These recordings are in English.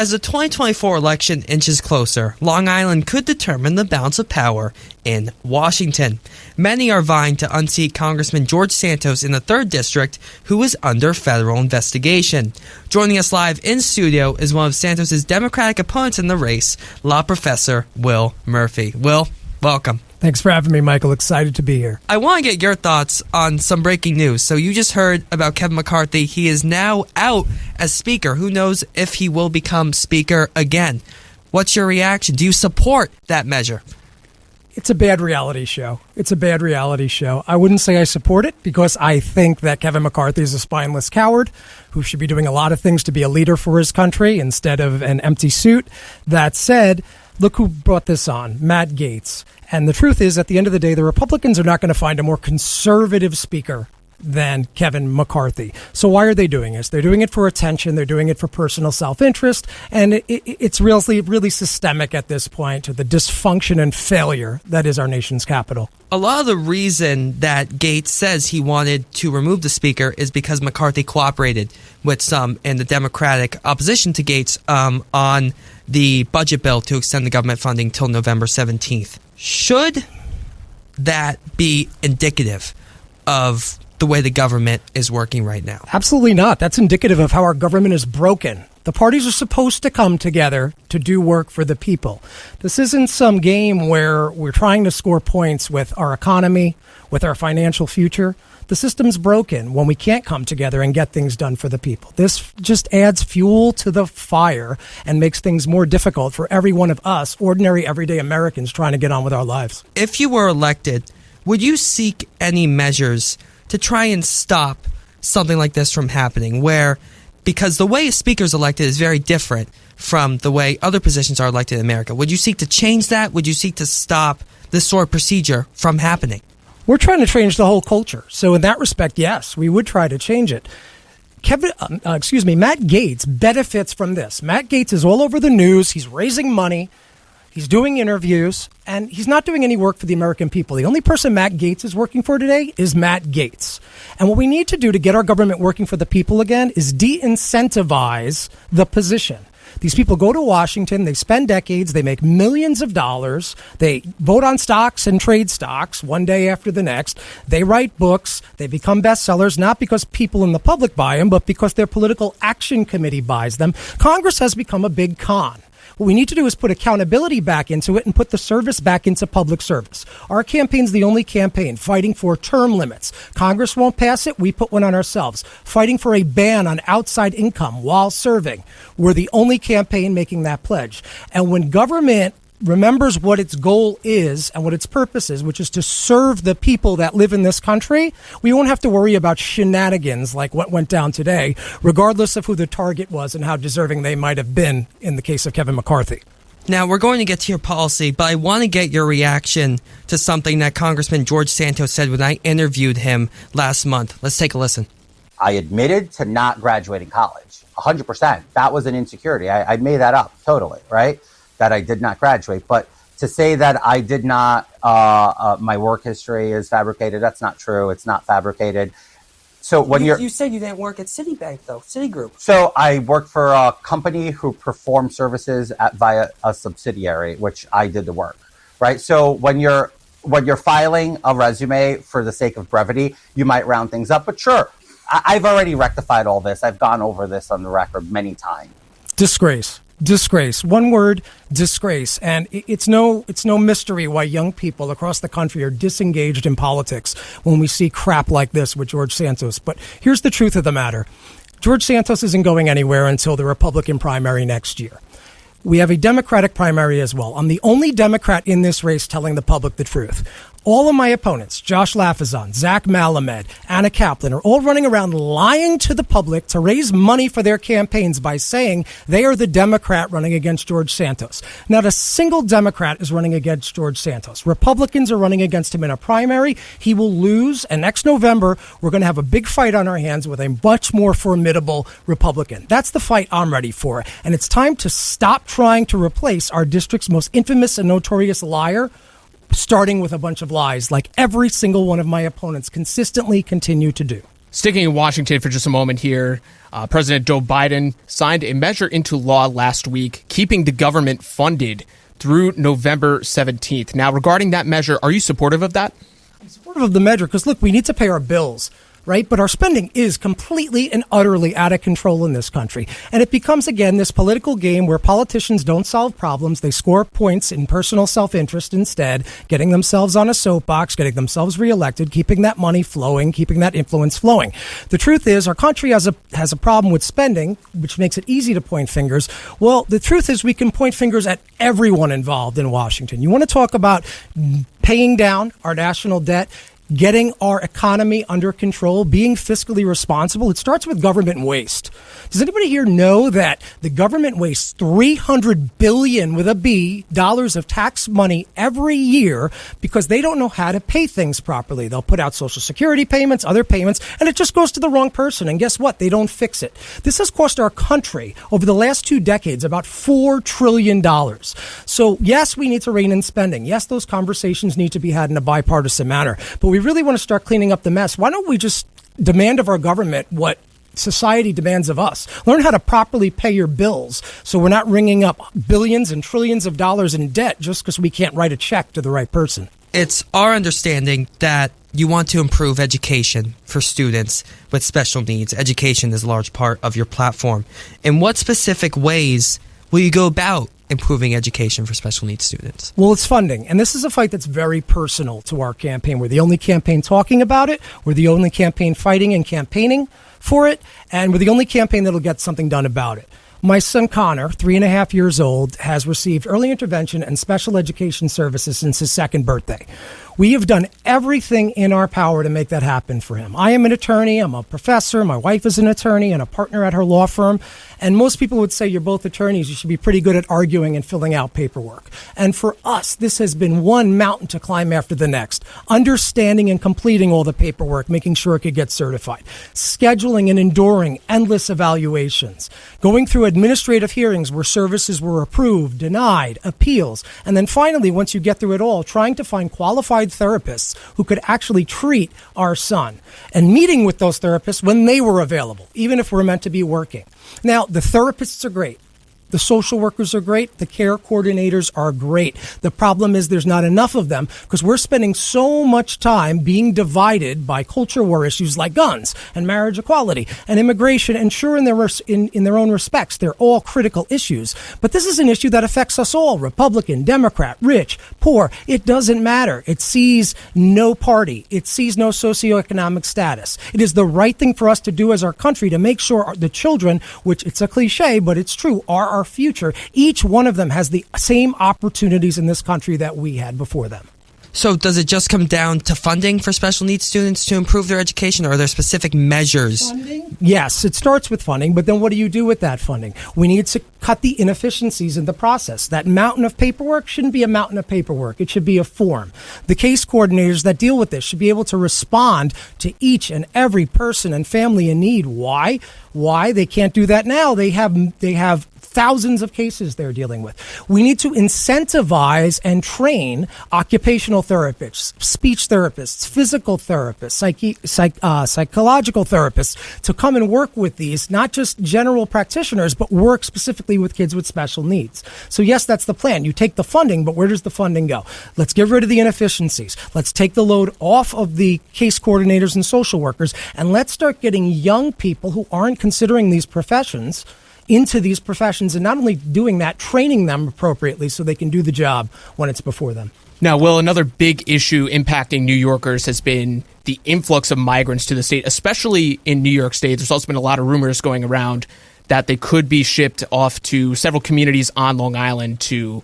As the 2024 election inches closer, Long Island could determine the balance of power in Washington. Many are vying to unseat Congressman George Santos in the 3rd District, who is under federal investigation. Joining us live in studio is one of Santos' Democratic opponents in the race, law professor Will Murphy. Will, welcome. Thanks for having me, Michael. Excited to be here. I want to get your thoughts on some breaking news. So you just heard about Kevin McCarthy. He is now out as Speaker. Who knows if he will become Speaker again? What's your reaction? Do you support that measure? It's a bad reality show. I wouldn't say I support it because I think that Kevin McCarthy is a spineless coward who should be doing a lot of things to be a leader for his country instead of an empty suit. That said, look who brought this on, Matt Gaetz. And the truth is, at the end of the day, the Republicans are not going to find a more conservative speaker than Kevin McCarthy. So why are they doing this? They're doing it for attention. They're doing it for personal self-interest. And it's really systemic at this point to the dysfunction and failure that is our nation's capital. A lot of the reason that Gaetz says he wanted to remove the speaker is because McCarthy cooperated with some in the Democratic opposition to Gaetz on the budget bill to extend the government funding till November 17th. Should that be indicative of the way the government is working right now? Absolutely not. That's indicative of how our government is broken. The parties are supposed to come together to do work for the people. This isn't some game where we're trying to score points with our economy, with our financial future. The system's broken when we can't come together and get things done for the people. This just adds fuel to the fire and makes things more difficult for every one of us, ordinary, everyday Americans trying to get on with our lives. If you were elected, would you seek any measures to try and stop something like this from happening, where, because the way a speaker is elected is very different from the way other positions are elected in America. Would you seek to change that? Would you seek to stop this sort of procedure from happening? We're trying to change the whole culture. So in that respect, yes, we would try to change it. Matt Gaetz benefits from this. Matt Gaetz is all over the news. He's raising money. He's doing interviews, and he's not doing any work for the American people. The only person Matt Gaetz is working for today is Matt Gaetz. And what we need to do to get our government working for the people again is de-incentivize the position. These people go to Washington, they spend decades, they make millions of dollars, they vote on stocks and trade stocks one day after the next, they write books, they become bestsellers, not because people in the public buy them, but because their political action committee buys them. Congress has become a big con. What we need to do is put accountability back into it and put the service back into public service. Our campaign's the only campaign fighting for term limits. Congress won't pass it. We put one on ourselves. Fighting for a ban on outside income while serving. We're the only campaign making that pledge. And when government remembers what its goal is and what its purpose is, which is to serve the people that live in this country, we won't have to worry about shenanigans like what went down today, regardless of who the target was and how deserving they might have been in the case of Kevin McCarthy. Now, we're going to get to your policy, but I want to get your reaction to something that Congressman George Santos said when I interviewed him last month. Let's take a listen. I admitted to not graduating college, 100%. That was an insecurity. I made that up totally, right? That I did not graduate. But to say that I did not, my work history is fabricated, that's not true. It's not fabricated. So when you said you didn't work at Citibank, though, Citigroup. So I worked for a company who performed services via a subsidiary, which I did the work, right? So when you're filing a resume for the sake of brevity, you might round things up. But sure, I've already rectified all this. I've gone over this on the record many times. Disgrace. One word, disgrace. And it's no mystery why young people across the country are disengaged in politics when we see crap like this with George Santos. But here's the truth of the matter. George Santos isn't going anywhere until the Republican primary next year. We have a Democratic primary as well. I'm the only Democrat in this race telling the public the truth. All of my opponents, Josh Lafazan, Zach Malamed, Anna Kaplan, are all running around lying to the public to raise money for their campaigns by saying they are the Democrat running against George Santos. Not a single Democrat is running against George Santos. Republicans are running against him in a primary. He will lose, and next November, we're going to have a big fight on our hands with a much more formidable Republican. That's the fight I'm ready for, and it's time to stop trying to replace our district's most infamous and notorious liar, starting with a bunch of lies like every single one of my opponents consistently continue to do. Sticking in Washington for just a moment here, President Joe Biden signed a measure into law last week, keeping the government funded through November 17th. Now, regarding that measure, are you supportive of that? I'm supportive of the measure because, look, we need to pay our bills, right? But our spending is completely and utterly out of control in this country. And it becomes, again, this political game where politicians don't solve problems. They score points in personal self-interest instead, getting themselves on a soapbox, getting themselves reelected, keeping that money flowing, keeping that influence flowing. The truth is our country has a problem with spending, which makes it easy to point fingers. Well, the truth is we can point fingers at everyone involved in Washington. You want to talk about paying down our national debt, getting our economy under control, being fiscally responsible. It starts with government waste. Does anybody here know that the government wastes $300 billion with a B dollars of tax money every year because they don't know how to pay things properly? They'll put out Social Security payments, other payments, and it just goes to the wrong person. And guess what? They don't fix it. This has cost our country over the last 2 decades about $4 trillion. So yes, we need to rein in spending. Yes, those conversations need to be had in a bipartisan manner. But we really want to start cleaning up the mess. Why don't we just demand of our government what society demands of us? Learn how to properly pay your bills so we're not ringing up billions and trillions of dollars in debt just because we can't write a check to the right person. It's our understanding that you want to improve education for students with special needs. Education is a large part of your platform. In what specific ways will you go about improving education for special needs students? Well, it's funding. And this is a fight that's very personal to our campaign. We're the only campaign talking about it. We're the only campaign fighting and campaigning for it. And we're the only campaign that'll get something done about it. My son Connor, 3.5 years old, has received early intervention and special education services since his 2nd birthday. We have done everything in our power to make that happen for him. I am an attorney. I'm a professor. My wife is an attorney and a partner at her law firm. And most people would say you're both attorneys. You should be pretty good at arguing and filling out paperwork. And for us, this has been one mountain to climb after the next. Understanding and completing all the paperwork, making sure it could get certified. Scheduling and enduring endless evaluations. Going through administrative hearings where services were approved, denied, appeals. And then finally, once you get through it all, trying to find qualified therapists who could actually treat our son, and meeting with those therapists when they were available, even if we're meant to be working. Now, the therapists are great. The social workers are great. The care coordinators are great. The problem is there's not enough of them because we're spending so much time being divided by culture war issues like guns and marriage equality and immigration. And sure, in their own respects, they're all critical issues. But this is an issue that affects us all, Republican, Democrat, rich, poor. It doesn't matter. It sees no party. It sees no socioeconomic status. It is the right thing for us to do as our country to make sure the children, which it's a cliche, but it's true, are our future. Each one of them has the same opportunities in this country that we had before them. So does it just come down to funding for special needs students to improve their education, or are there specific measures? Funding? Yes, it starts with funding, but then what do you do with that funding? We need to cut the inefficiencies in the process. That mountain of paperwork shouldn't be a mountain of paperwork. It should be a form. The case coordinators that deal with this should be able to respond to each and every person and family in need. Why? They can't do that now. They have thousands of cases they're dealing with. We need to incentivize and train occupational therapists, speech therapists, physical therapists, psychological therapists to come and work with these, not just general practitioners, but work specifically with kids with special needs. So yes, that's the plan. You take the funding, but where does the funding go? Let's get rid of the inefficiencies. Let's take the load off of the case coordinators and social workers, and let's start getting young people who aren't considering these professions into these professions, and not only doing that, training them appropriately so they can do the job when it's before them. Now, Will, another big issue impacting New Yorkers has been the influx of migrants to the state, especially in New York State. There's also been a lot of rumors going around that they could be shipped off to several communities on Long Island to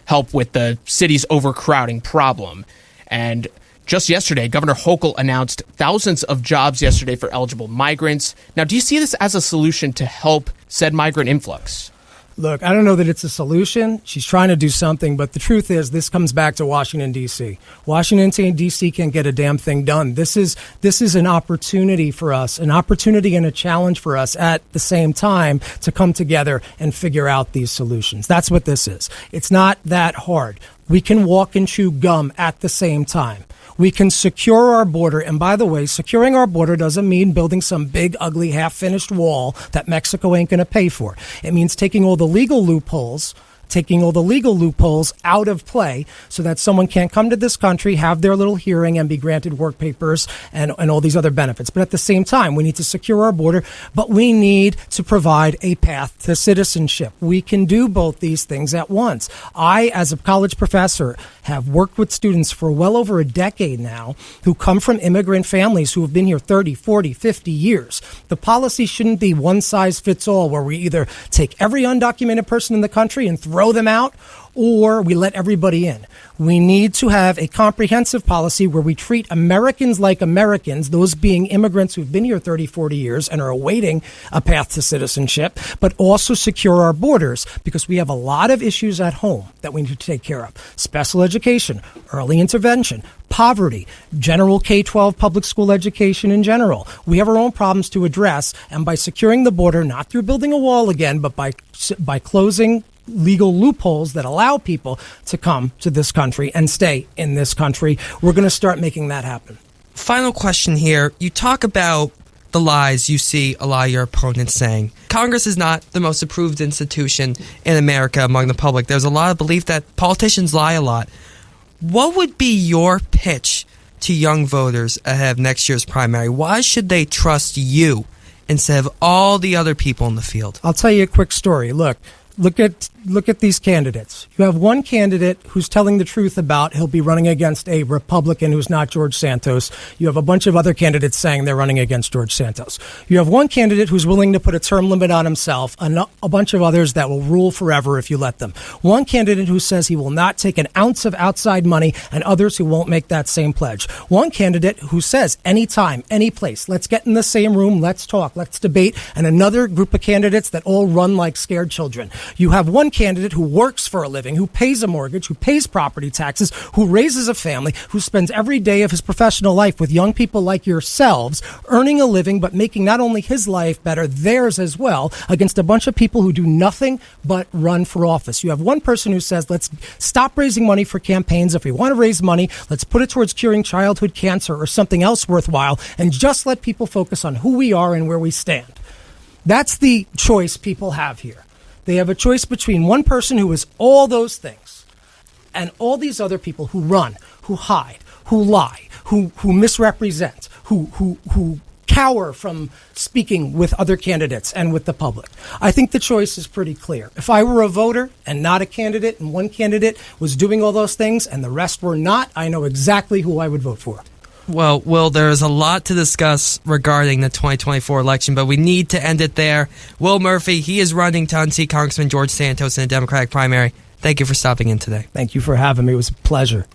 help with the city's overcrowding problem. And just yesterday, Governor Hochul announced thousands of jobs yesterday for eligible migrants. Now, do you see this as a solution to help said migrant influx? Look, I don't know that it's a solution. She's trying to do something, but the truth is this comes back to Washington, D.C. Washington, D.C. can't get a damn thing done. This is an opportunity for us, an opportunity and a challenge for us at the same time to come together and figure out these solutions. That's what this is. It's not that hard. We can walk and chew gum at the same time. We can secure our border. And by the way, securing our border doesn't mean building some big, ugly, half-finished wall that Mexico ain't going to pay for. It means taking all the legal loopholes out of play so that someone can't come to this country, have their little hearing, and be granted work papers and all these other benefits. But at the same time, we need to secure our border, but we need to provide a path to citizenship. We can do both these things at once. I, as a college professor, have worked with students for well over a decade now who come from immigrant families who have been here 30, 40, 50 years. The policy shouldn't be one size fits all, where we either take every undocumented person in the country and throw them out, or we let everybody in. We need to have a comprehensive policy where we treat Americans like Americans, those being immigrants who've been here 30, 40 years and are awaiting a path to citizenship, but also secure our borders, because we have a lot of issues at home that we need to take care of. Special education, early intervention, poverty, general K-12 public school education in general. We have our own problems to address, and by securing the border, not through building a wall again, but by closing legal loopholes that allow people to come to this country and stay in this country, we're going to start making that happen. Final question here. You talk about the lies you see a lot of your opponents saying. Congress is not the most approved institution in America among the public. There's a lot of belief that politicians lie a lot. What would be your pitch to young voters ahead of next year's primary? Why should they trust you instead of all the other people in the field? I'll tell you a quick story. Look at these candidates. You have one candidate who's telling the truth about he'll be running against a Republican who's not George Santos. You have a bunch of other candidates saying they're running against George Santos. You have one candidate who's willing to put a term limit on himself, and a bunch of others that will rule forever if you let them. One candidate who says he will not take an ounce of outside money, and others who won't make that same pledge. One candidate who says anytime, any place, let's get in the same room, let's talk, let's debate, and another group of candidates that all run like scared children. You have one candidate who works for a living, who pays a mortgage, who pays property taxes, who raises a family, who spends every day of his professional life with young people like yourselves, earning a living but making not only his life better, theirs as well, against a bunch of people who do nothing but run for office. You have one person who says, let's stop raising money for campaigns. If we want to raise money, let's put it towards curing childhood cancer or something else worthwhile, and just let people focus on who we are and where we stand. That's the choice people have here. They have a choice between one person who is all those things and all these other people who run, who hide, who lie, who misrepresent, who cower from speaking with other candidates and with the public. I think the choice is pretty clear. If I were a voter and not a candidate, and one candidate was doing all those things and the rest were not, I know exactly who I would vote for. Well, Will, there is a lot to discuss regarding the 2024 election, but we need to end it there. Will Murphy, he is running to unseat Congressman George Santos in a Democratic primary. Thank you for stopping in today. Thank you for having me. It was a pleasure.